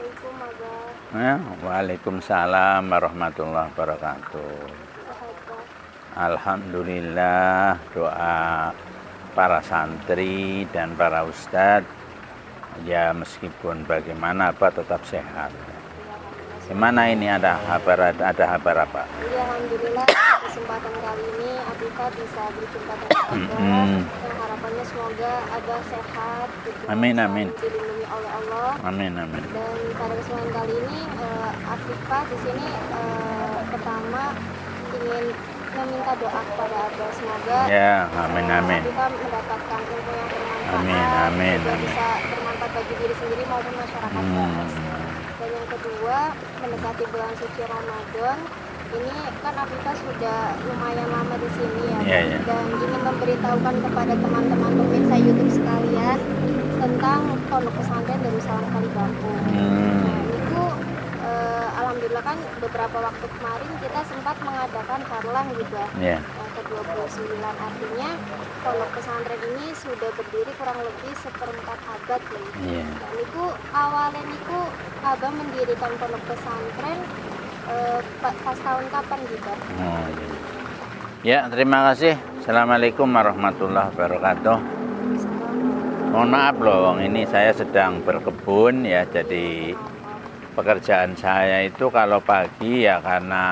Assalamualaikum Abah. Ya, waalaikumsalam warahmatullahi wabarakatuh. Sehat Pak? Alhamdulillah, doa para santri dan para ustadz ya meskipun bagaimana Pak tetap sehat. Gimana ini ada kabar apa? Iya, alhamdulillah kesempatan kali ini Abika bisa berjumpa dengan Abah. Dan harapannya semoga Abah sehat, Amin, amin. dilindungi oleh Allah. Amin, amin. Dan pada kesempatan kali ini Afifah di sini pertama ingin meminta doa kepada Abah, semoga Ya, amin, amin. Afifah mendapatkan ilmu yang bermanfaat, Amin, amin, juga amin. bisa bermanfaat bagi diri sendiri maupun masyarakat luas. Dan yang kedua, mendekati bulan suci Ramadan, ini kan Afifah sudah lumayan lama di sini ya, Iya, iya. dan ingin memberitahukan kepada teman-teman pemirsa YouTube sekalian tentang Pondok Pesantren Darussalam Kalibakung. Nah, itu alhamdulillah kan beberapa waktu kemarin kita sempat mengadakan harlah juga Ya. yang ke-29, artinya Pondok Pesantren ini sudah berdiri kurang lebih 1/4 abad loh. Iya. Dan itu awalnya itu Abah mendirikan Pondok Pesantren pas tahun kapan gitu? Oh, iya. Ya, terima kasih. Assalamualaikum warahmatullahi wabarakatuh. Mohon maaf loh, ini saya sedang berkebun ya, jadi pekerjaan saya itu kalau pagi ya karena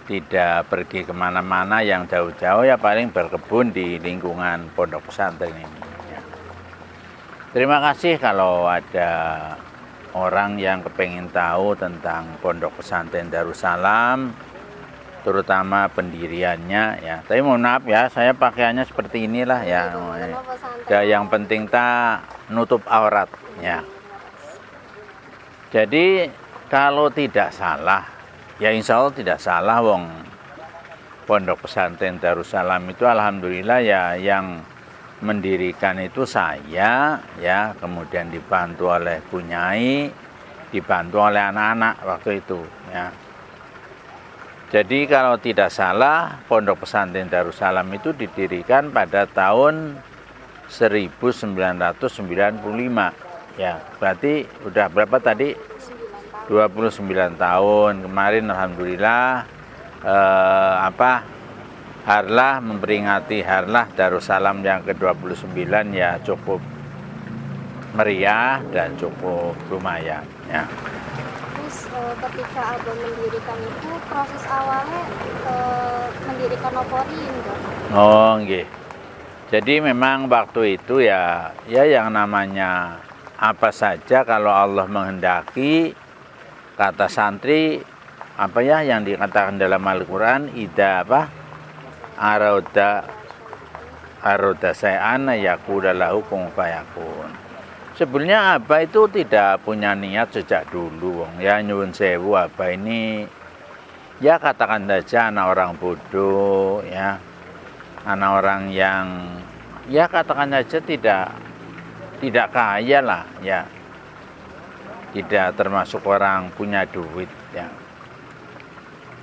tidak pergi kemana-mana yang jauh-jauh ya paling berkebun di lingkungan pondok pesantren ini. Ya. Terima kasih kalau ada orang yang kepengen tahu tentang pondok pesantren Darussalam, terutama pendiriannya ya. Tapi mohon maaf ya, saya pakaiannya seperti inilah ya. Ya yang penting tak nutup aurat ya. Jadi kalau tidak salah, ya insya Allah tidak salah wong Pondok Pesantren Darussalam itu alhamdulillah ya yang mendirikan itu saya ya, kemudian dibantu oleh Bunyai, dibantu oleh anak-anak waktu itu ya. Jadi kalau tidak salah Pondok Pesantren Darussalam itu didirikan pada tahun 1995 ya. Berarti udah berapa tadi? 29 tahun. Kemarin alhamdulillah harlah memperingati harlah Darussalam yang ke-29 ya cukup meriah dan cukup lumayan ya. Terus ketika Abah mendirikan itu proses awalnya mendirikan Oporin kan? Oh nggih. Jadi memang waktu itu ya yang namanya apa saja kalau Allah menghendaki, kata santri apa ya yang dikatakan dalam Al-Qur'an, ida aroda sayana yaqulahu kun fayakun. Sebenarnya Abah itu tidak punya niat sejak dulu wong ya, nyuwun sewu Abah ini ya katakan saja anak orang bodoh ya, anak orang yang ya katakan saja tidak kaya lah ya, tidak termasuk orang punya duit ya.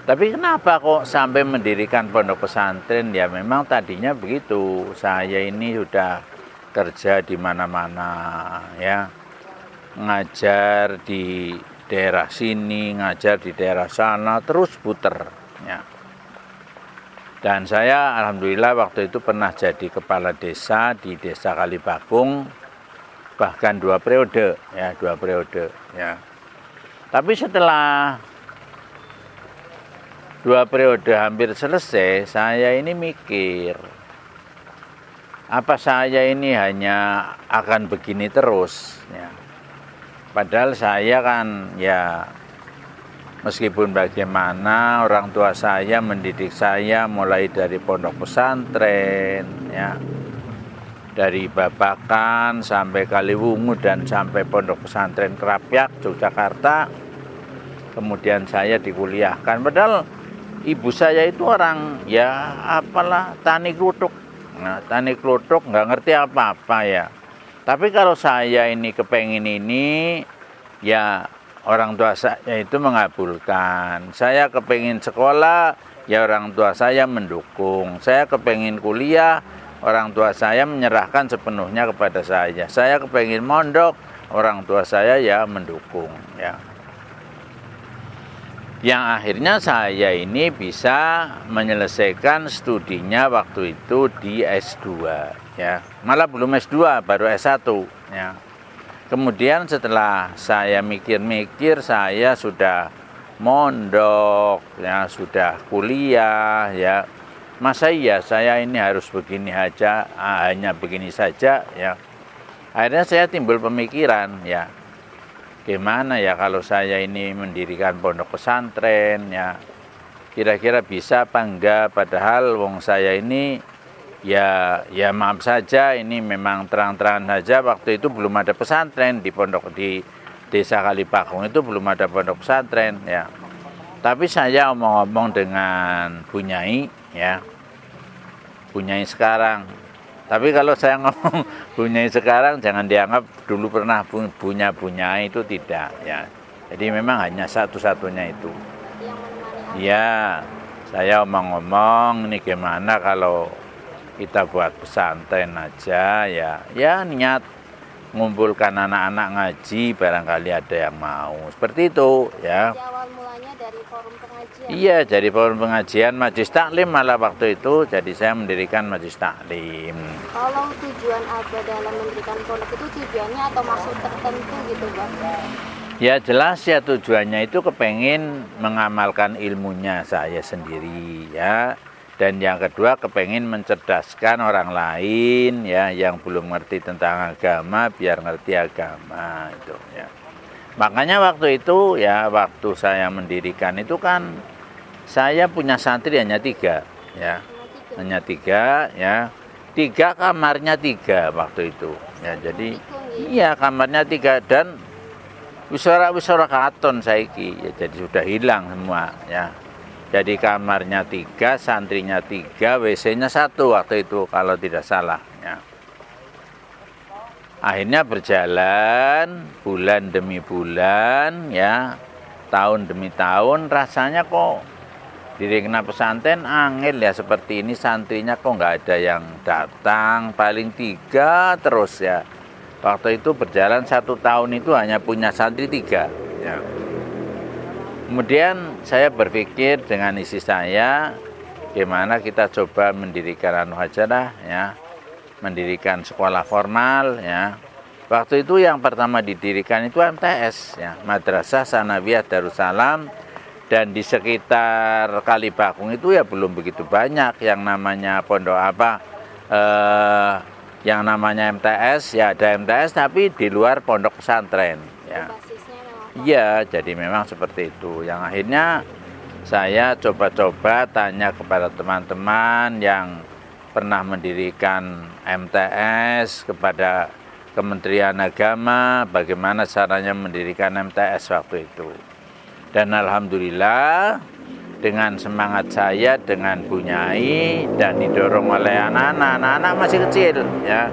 Tapi kenapa kok sampai mendirikan pondok pesantren? Ya memang tadinya begitu. Saya ini sudah kerja di mana-mana ya, ngajar di daerah sini, ngajar di daerah sana, terus puter ya. Dan saya alhamdulillah waktu itu pernah jadi kepala desa di Desa Kalibakung, bahkan 2 periode ya, 2 periode ya. Tapi setelah 2 periode hampir selesai, saya ini mikir, apa saya ini hanya akan begini terus ya. Padahal saya kan ya meskipun bagaimana orang tua saya mendidik saya mulai dari pondok pesantren ya, dari Babakan sampai Kaliwungu dan sampai pondok pesantren Krapyak Yogyakarta. Kemudian saya dikuliahkan, padahal ibu saya itu orang ya apalah tani kluthuk. Nah, tani kluthuk nggak ngerti apa-apa ya. Tapi kalau saya ini kepengen ini ya orang tua saya itu mengabulkan. Saya kepengen sekolah ya orang tua saya mendukung. Saya kepengen kuliah, orang tua saya menyerahkan sepenuhnya kepada saya. Saya kepengen mondok, orang tua saya ya mendukung ya. Yang akhirnya saya ini bisa menyelesaikan studinya waktu itu di S2 ya. Malah belum S2, baru S1 ya. Kemudian setelah saya mikir-mikir, saya sudah mondok ya, sudah kuliah ya. Masa iya saya ini harus begini aja, hanya begini saja ya. Akhirnya saya timbul pemikiran ya, gimana ya kalau saya ini mendirikan pondok pesantren ya, kira-kira bisa apa enggak, padahal wong saya ini ya maaf saja, ini memang terang-terangan saja waktu itu belum ada pesantren di pondok di Desa Kalibakung itu belum ada pondok pesantren ya. Tapi saya omong-omong dengan Bu Nyai ya, Bu Nyai sekarang. Tapi kalau saya ngomong Bu Nyai sekarang jangan dianggap dulu pernah punya Bu Nyai, itu tidak ya. Jadi memang hanya satu-satunya itu. Ya, saya omong-omong ini gimana kalau kita buat pesantren aja ya. Ya niat mengumpulkan anak-anak ngaji, barangkali ada yang mau. Seperti itu ya. Jadi awal mulanya dari forum pengajian. Iya, dari forum pengajian Majelis Taklim malah waktu itu, jadi saya mendirikan Majelis Taklim. Kalau tujuan Abah dalam mendirikan pondok itu tujuannya atau maksud tertentu gitu Bang? Ya jelas ya, tujuannya itu kepengen mengamalkan ilmunya saya sendiri ya. Dan yang kedua kepengen mencerdaskan orang lain ya, yang belum ngerti tentang agama biar ngerti agama itu ya. Makanya waktu itu ya, waktu saya mendirikan itu kan saya punya santri hanya 3 ya, hanya 3 ya, 3 kamarnya 3 waktu itu ya. Jadi iya kamarnya 3 dan wisara katon saiki ya, jadi sudah hilang semua ya. Jadi kamarnya 3, santrinya 3, WC-nya 1 waktu itu kalau tidak salah ya. Akhirnya berjalan bulan demi bulan ya, tahun demi tahun, rasanya kok dirikan pesantren angel ya seperti ini, santrinya kok nggak ada yang datang, paling 3 terus ya. Waktu itu berjalan 1 tahun itu hanya punya santri 3 ya. Kemudian saya berpikir dengan istri saya, gimana kita coba mendirikan aja lah ya, mendirikan sekolah formal ya. Waktu itu yang pertama didirikan itu MTS ya, Madrasah Sanawiyah Darussalam, dan di sekitar Kalibakung itu ya belum begitu banyak yang namanya pondok yang namanya MTS ya, ada MTS tapi di luar pondok pesantren ya. Iya, jadi memang seperti itu. Yang akhirnya saya coba-coba tanya kepada teman-teman yang pernah mendirikan MTS, kepada Kementerian Agama, bagaimana caranya mendirikan MTS waktu itu. Dan alhamdulillah dengan semangat saya, dengan Bu Nyai, dan didorong oleh anak-anak masih kecil ya,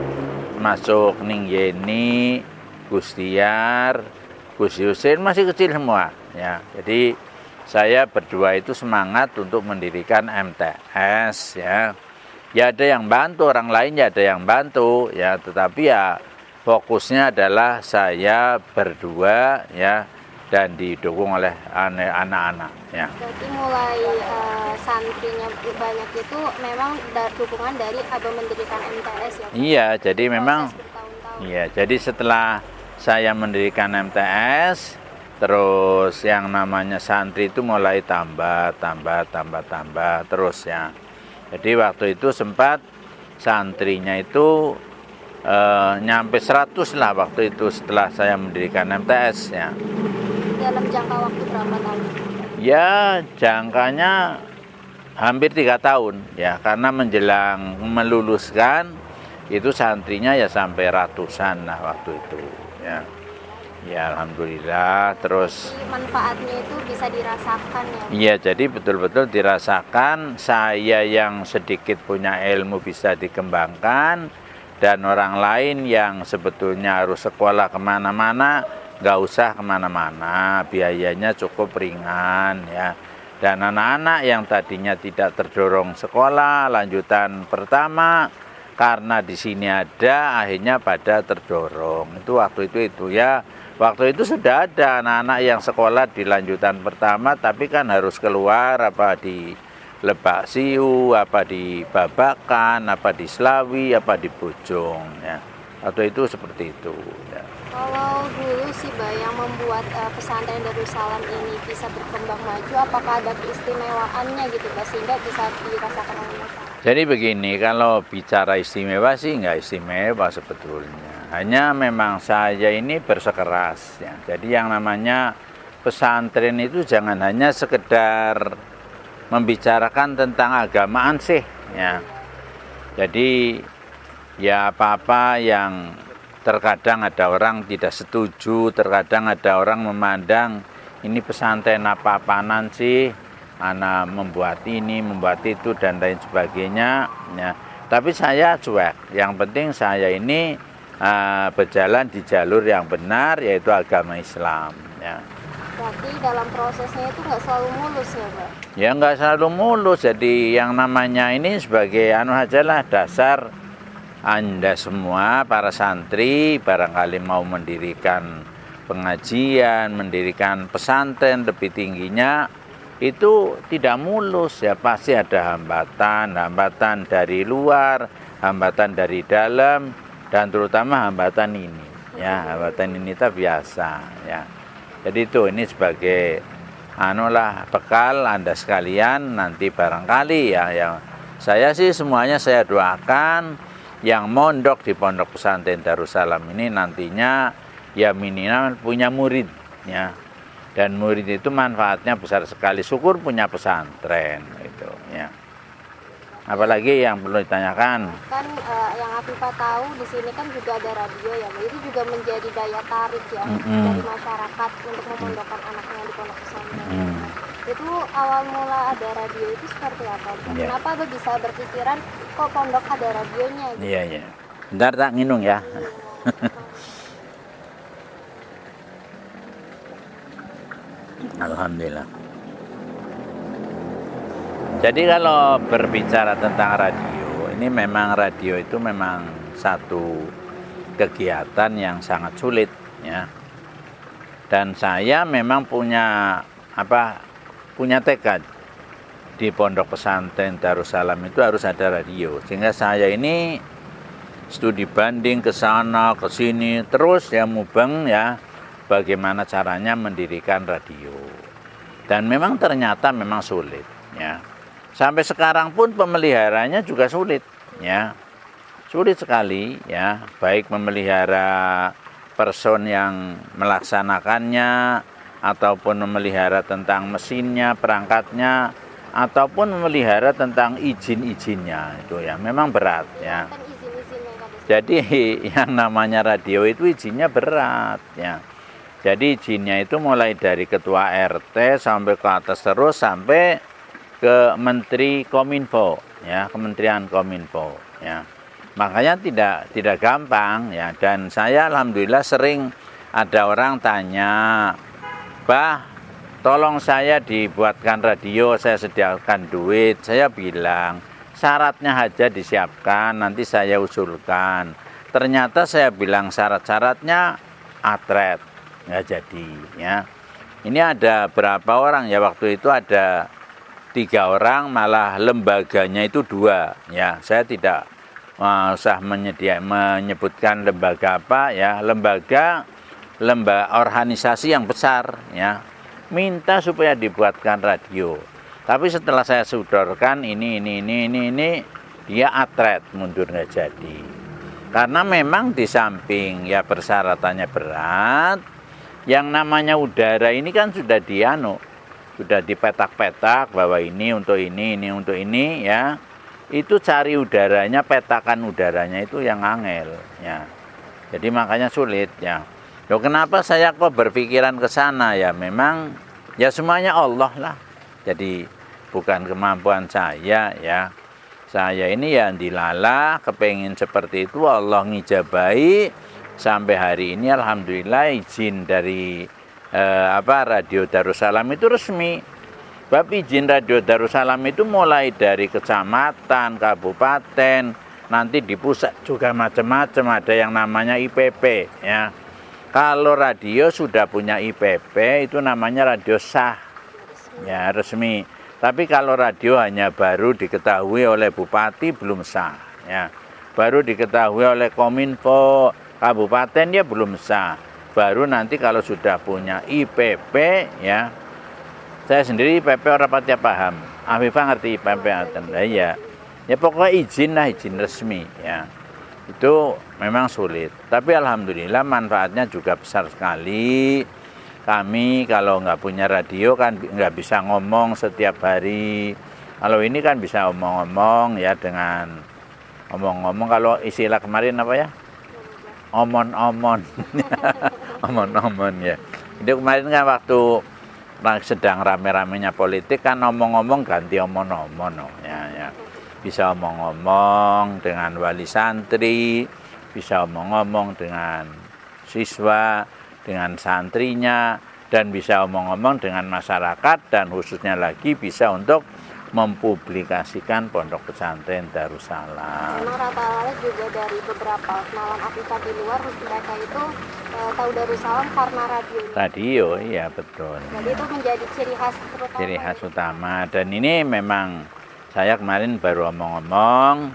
masuk Ning Yeni, Gustiar, Gus Yusin masih kecil semua ya. Jadi saya berdua itu semangat untuk mendirikan MTS ya. Ya ada yang bantu, orang lain ya ada yang bantu ya, tetapi ya fokusnya adalah saya berdua ya, dan didukung oleh anak-anak ya. Berarti mulai santrinya banyak itu memang dukungan dari Abah mendirikan MTS ya? Iya, jadi memang iya, jadi setelah saya mendirikan MTS, terus yang namanya santri itu mulai tambah terus ya. Jadi waktu itu sempat santrinya itu nyampe 100 lah waktu itu setelah saya mendirikan MTS ya. Dalam jangka waktu berapa tahun? Ya jangkanya hampir 3 tahun ya, karena menjelang meluluskan itu santrinya ya sampai ratusan lah waktu itu ya. Ya alhamdulillah, terus manfaatnya itu bisa dirasakan ya. Iya, jadi betul-betul dirasakan. Saya yang sedikit punya ilmu bisa dikembangkan, dan orang lain yang sebetulnya harus sekolah kemana-mana nggak usah kemana-mana, biayanya cukup ringan ya. Dan anak-anak yang tadinya tidak terdorong sekolah lanjutan pertama, karena di sini ada, akhirnya pada terdorong. Itu waktu itu ya. Waktu itu sudah ada anak-anak yang sekolah di lanjutan pertama, tapi kan harus keluar apa di Lebak Siu, apa di Babakan, apa di Slawi, apa di Bojong. Ya. Waktu itu seperti itu. Ya. Kalau dulu sih Mbak yang membuat pesantren Darussalam ini bisa berkembang maju, apakah ada keistimewaannya gitu Mbak sehingga bisa dirasakan oleh masyarakat? Jadi begini, kalau bicara istimewa sih nggak istimewa sebetulnya. Hanya memang saya ini bersikeras ya. Jadi yang namanya pesantren itu jangan hanya sekedar membicarakan tentang agamaan sih ya. Jadi ya apa-apa yang terkadang ada orang tidak setuju, terkadang ada orang memandang ini pesantren apa-apaanan sih, anak membuat ini, membuat itu dan lain sebagainya ya. Tapi saya cuek, yang penting saya ini berjalan di jalur yang benar yaitu agama Islam ya. Berarti dalam prosesnya itu nggak selalu mulus ya Pak? Ya nggak selalu mulus, jadi yang namanya ini sebagai ajalah dasar Anda semua para santri barangkali mau mendirikan pengajian, mendirikan pesantren lebih tingginya itu tidak mulus ya, pasti ada hambatan dari luar, hambatan dari dalam dan terutama hambatan ini ya, hambatan ini itu biasa ya. Jadi itu ini sebagai bekal Anda sekalian nanti barangkali ya, yang saya sih semuanya saya doakan yang mondok di Pondok Pesantren Darussalam ini nantinya ya minimal punya murid ya. Dan murid itu manfaatnya besar sekali. Syukur punya pesantren itu ya. Apalagi yang perlu ditanyakan? Kan yang Afifah tahu di sini kan juga ada radio ya, itu juga menjadi daya tarik ya dari masyarakat untuk memondokkan anaknya di pondok pesantren. Itu awal mula ada radio itu seperti apa? Ya. Kenapa Abah bisa berpikiran kok pondok ada radionya? Gitu? Iya iya. Bentar tak nginung ya. Alhamdulillah. Jadi kalau berbicara tentang radio, ini memang radio itu memang satu kegiatan yang sangat sulit ya. Dan saya memang punya tekad di Pondok Pesantren Darussalam itu harus ada radio. Sehingga saya ini studi banding ke sana ke sini terus ya mubeng ya bagaimana caranya mendirikan radio. Dan memang ternyata memang sulit ya. Sampai sekarang pun pemeliharanya juga sulit ya. Sulit sekali ya, baik memelihara person yang melaksanakannya ataupun memelihara tentang mesinnya, perangkatnya ataupun memelihara tentang izin-izinnya. Itu ya memang berat ya. Jadi yang namanya radio itu izinnya berat ya. Jadi izinnya itu mulai dari ketua RT sampai ke atas terus sampai ke Menteri Kominfo ya, Kementerian Kominfo ya. Makanya tidak gampang ya, dan saya alhamdulillah sering ada orang tanya, "Bah, tolong saya dibuatkan radio, saya sediakan duit." Saya bilang, "Syaratnya aja disiapkan, nanti saya usulkan." Ternyata saya bilang syarat-syaratnya atret, nggak jadi ya. Ini ada berapa orang ya, waktu itu ada 3 orang, malah lembaganya itu 2 ya. Saya tidak usah menyebutkan lembaga apa ya, lembaga organisasi yang besar ya, minta supaya dibuatkan radio. Tapi setelah saya sodorkan ini dia atret, mundur nggak jadi. Karena memang di samping ya persyaratannya berat, yang namanya udara ini kan sudah sudah dipetak-petak bahwa ini untuk ini untuk ini ya. Itu cari udaranya, petakan udaranya itu yang angel ya. Jadi makanya sulit ya. Loh, kenapa saya kok berpikiran ke sana ya? Memang ya semuanya Allah lah. Jadi bukan kemampuan saya ya. Saya ini ya dilala kepengin seperti itu, Allah ngijabahi sampai hari ini alhamdulillah izin dari Radio Darussalam itu resmi. Bab izin Radio Darussalam itu mulai dari kecamatan, kabupaten, nanti di pusat juga macam-macam, ada yang namanya IPP ya. Kalau radio sudah punya IPP itu namanya radio sah ya, resmi. Tapi kalau radio hanya baru diketahui oleh bupati belum sah ya. Baru diketahui oleh Kominfo kabupaten ya belum sah. Baru nanti kalau sudah punya IPP ya. Saya sendiri IPP orang pati paham. Afifah ngerti IPP ya. Ya pokoknya izin lah, izin resmi ya. Itu memang sulit. Tapi alhamdulillah manfaatnya juga besar sekali. Kami kalau nggak punya radio kan nggak bisa ngomong setiap hari. Kalau ini kan bisa omong-omong ya, dengan omong-omong. Kalau istilah kemarin apa ya? Omon-omon. Omon-omon ya. Itu kemarin kan waktu sedang rame-ramenya politik kan omong-omong ganti omon-omon ya. Bisa omong-omong dengan wali santri, bisa omong-omong dengan siswa, dengan santrinya, dan bisa omong-omong dengan masyarakat, dan khususnya lagi bisa untuk mempublikasikan Pondok Pesantren Darussalam. Memang rata-rata juga dari beberapa kenalan Afifah di luar, mereka itu tahu Darussalam karena radio. Radio, iya betul. Jadi itu menjadi ciri khas terutama. Ciri khas utama, dan ini memang saya kemarin baru omong-omong,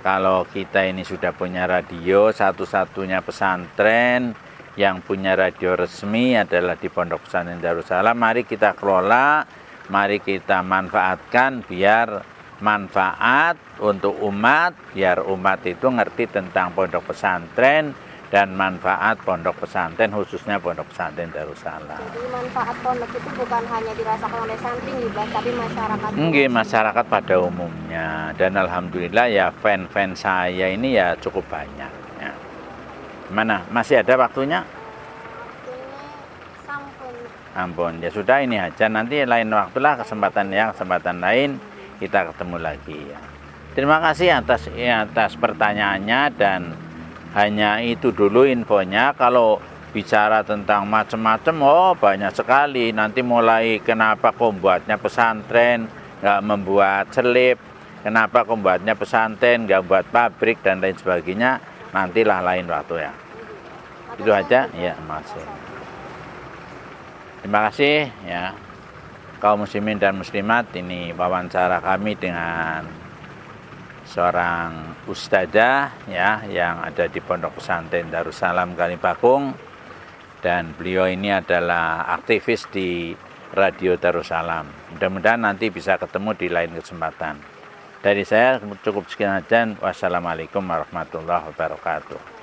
kalau kita ini sudah punya radio, satu-satunya pesantren yang punya radio resmi adalah di Pondok Pesantren Darussalam. Mari kita kelola, mari kita manfaatkan biar manfaat untuk umat, biar umat itu ngerti tentang pondok pesantren dan manfaat pondok pesantren, khususnya Pondok Pesantren Darussalam. Jadi manfaat pondok itu bukan hanya dirasakan oleh santri, tapi masyarakat. Enggak, masyarakat pada umumnya. Dan alhamdulillah ya fan-fan saya ini ya cukup banyak. Ya. Mana? Masih ada waktunya? Ini sampun. Ampun, ya sudah ini aja. Nanti lain waktulah kesempatan lain kita ketemu lagi ya. Terima kasih atas pertanyaannya, dan hanya itu dulu infonya. Kalau bicara tentang macam-macam, oh banyak sekali. Nanti mulai kenapa kok buatnya pesantren, nggak membuat selip, kenapa kok buatnya pesantren, nggak buat pabrik dan lain sebagainya. Nantilah lain waktu ya. Itu aja ya, masih. Terima kasih ya kaum muslimin dan muslimat. Ini wawancara kami dengan seorang ustadzah ya yang ada di Pondok Pesantren Darussalam Kalibakung, dan beliau ini adalah aktivis di Radio Darussalam. Mudah-mudahan nanti bisa ketemu di lain kesempatan. Dari saya cukup sekian saja. Wassalamualaikum warahmatullahi wabarakatuh.